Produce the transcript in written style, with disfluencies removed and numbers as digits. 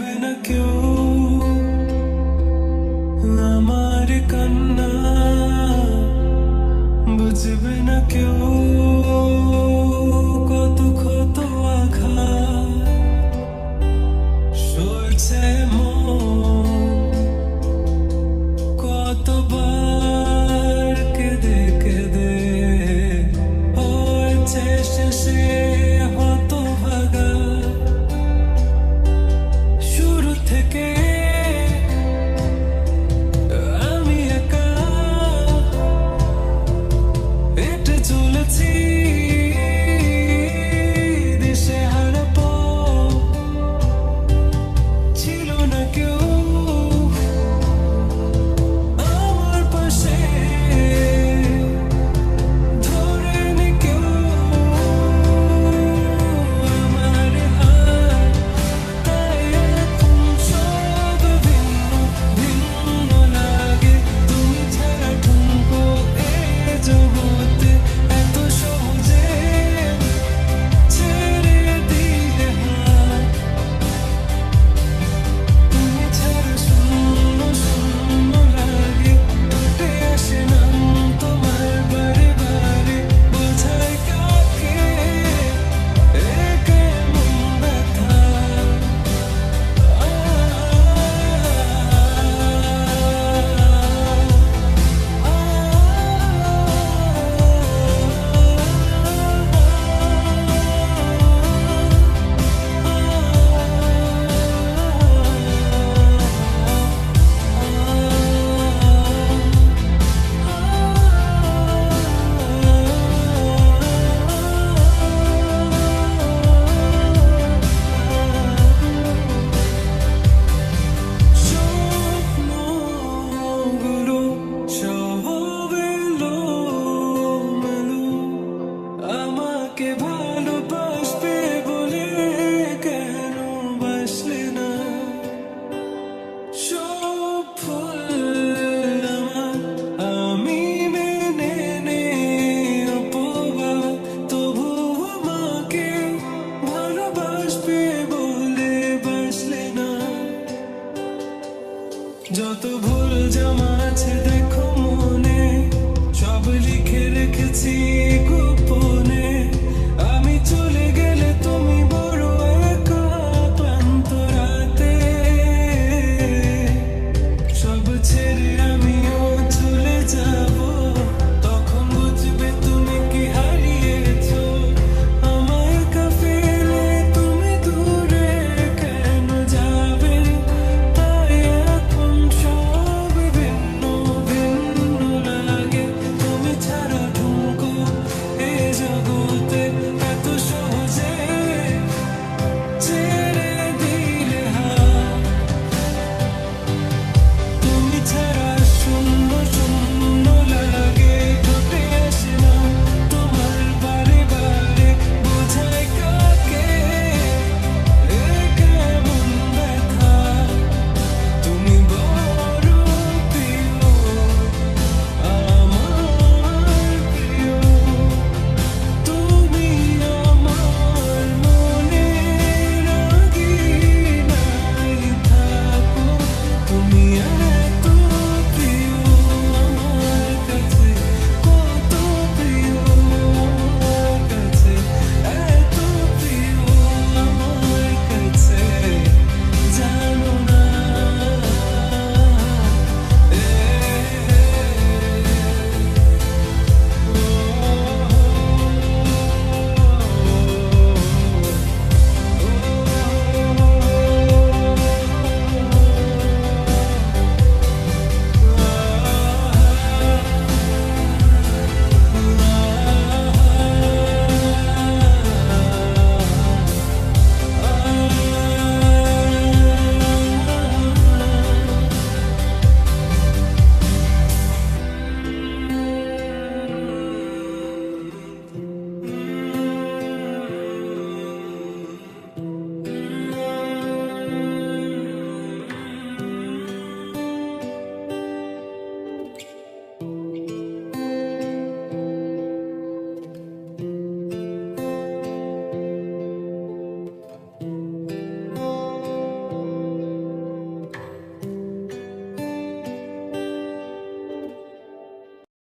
বুঝবে না কেউ আমার কান্না, বুঝবে না কেউ কত ক্ষত আঘাত সইছে মন, কতবার কেঁদে কেঁদে হয়েছে শেষে হতভাগা। শুরু থেকে আমি একা হেঁটে চলেছি দিশেহারা পথ, ছিল না কেউ আমার পাশে, ধরেনি কেউ আমার হাত। তাই এখন সব ভিন্ন ভিন্ন লাগে, তুমি ছাড়া ঠুনকো এ জগতে এত সহজে ছেড়ে দিলে হাত। তুমি ছাড়া শূন্য শূন্য লাগে, উঠে আসে নাম তোমার বারে বারে, বোঝায় কাকে এ কেমন ব্যথা। স্বপ্নগুলো সব এলোমেলো, আমাকে ভালোবাসবে বলে কেন বাসলে না? সব ভুল আমার, আমি মেনে নেই অপবাদ, তবু আমাকে ভালোবাসবে বলে বাসলে না। যত ভুল জমা আছে দেখো মনে, সব লিখে রেখেছি।